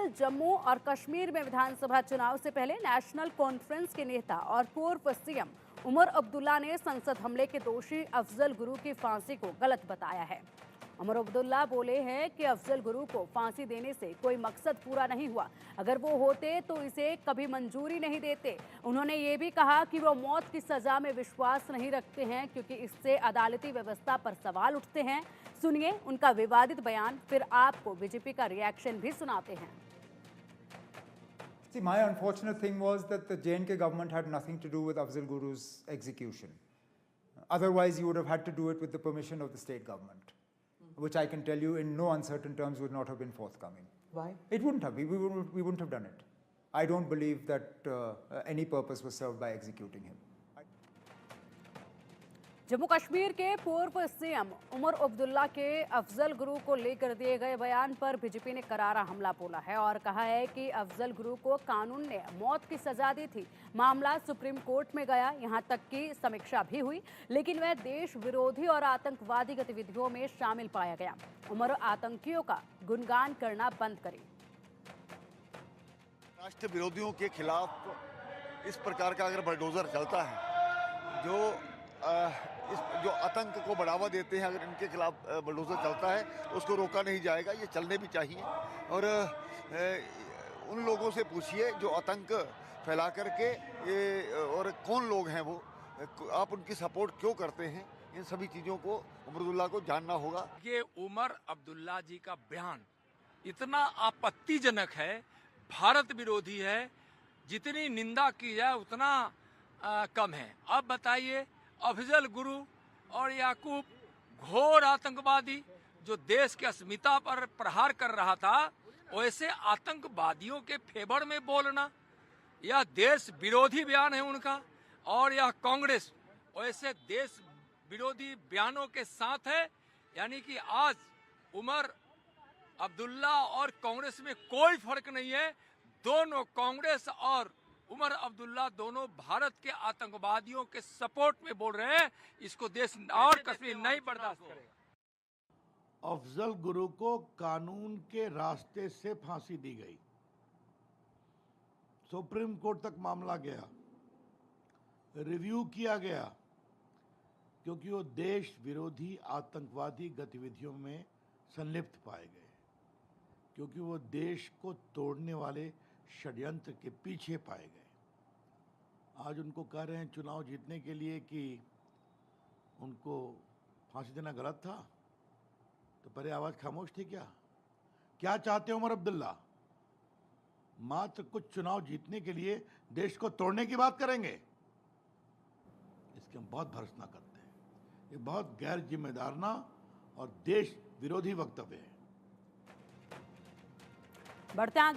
जम्मू और कश्मीर में विधानसभा चुनाव से पहले नेशनल कॉन्फ्रेंस के नेता और पूर्व सीएम उमर अब्दुल्ला ने संसद हमले के दोषी अफजल गुरु की फांसी को गलत बताया है। उमर अब्दुल्ला बोले हैं कि अफजल गुरु को फांसी देने से कोई मकसद पूरा नहीं हुआ, अगर वो होते तो इसे कभी मंजूरी नहीं देते। उन्होंने ये भी कहा कि वो मौत की सजा में विश्वास नहीं रखते हैं क्योंकि इससे अदालती व्यवस्था पर सवाल उठते हैं। सुनिए उनका विवादित बयान, फिर आपको बीजेपी का रिएक्शन भी सुनाते हैं। See, my unfortunate thing was that the J&K government had nothing to do with Afzal Guru's execution. Otherwise, you would have had to do it with the permission of the state government, which I can tell you in no uncertain terms would not have been forthcoming. Why? It wouldn't have. We wouldn't have done it. I don't believe that any purpose was served by executing him. Jammu Kashmir के पूर्व CM Omar Abdullah के अफजल गुरु को लेकर दिए गए बयान पर BJP ने करारा हमला बोला है और कहा है कि अफजल गुरु को कानून ने मौत की सजा दी थी। मामला सुप्रीम कोर्ट में गया, यहां तक कि समीक्षा भी हुई, लेकिन वह देश विरोधी और आतंकवादी गतिविधियों में शामिल पाया गया। उमर आतंकियों का गुणगान करना बंद करें। राष्ट्र विरोधियों के खिलाफ इस प्रकार का अगर बलडोजर चलता है, जो आतंक को बढ़ावा देते हैं, अगर इनके खिलाफ बलडोजर चलता है तो उसको रोका नहीं जाएगा। ये चलने भी चाहिए। और उन लोगों से पूछिए जो आतंक फैला करके और कौन लोग हैं वो, आप उनकी सपोर्ट क्यों करते हैं, इन सभी चीज़ों को उमर अब्दुल्ला को जानना होगा। ये उमर अब्दुल्ला जी का बयान इतना आपत्तिजनक है, भारत विरोधी है, जितनी निंदा की जाए उतना कम है। अब बताइए, अफजल गुरु और याकूब घोर आतंकवादी जो देश की अस्मिता पर प्रहार कर रहा था, वैसे आतंकवादियों के फेवर में बोलना, यह देश विरोधी बयान है उनका। और यह कांग्रेस वैसे देश विरोधी बयानों के साथ है। यानी कि आज उमर अब्दुल्ला और कांग्रेस में कोई फर्क नहीं है। दोनों, कांग्रेस और उमर अब्दुल्ला, दोनों भारत के आतंकवादियों के सपोर्ट में बोल रहे हैं। इसको देश और कश्मीर नहीं बर्दाश्त करेगा। अफजल गुरु को कानून के रास्ते से फांसी दी गई, सुप्रीम कोर्ट तक मामला गया, रिव्यू किया गया, क्योंकि वो देश विरोधी आतंकवादी गतिविधियों में संलिप्त पाए गए, क्योंकि वो देश को तोड़ने वाले षड्यंत्र के पीछे पाए गए। आज उनको कह रहे हैं चुनाव जीतने के लिए कि उनको फांसी देना गलत था, तो पहले आवाज खामोश थी क्या? क्या चाहते हैं उमर अब्दुल्ला? मात्र कुछ चुनाव जीतने के लिए देश को तोड़ने की बात करेंगे? इसके हम बहुत भरोसा करते हैं। ये बहुत गैर जिम्मेदाराना और देश विरोधी वक्तव्य है। बढ़ते आगे।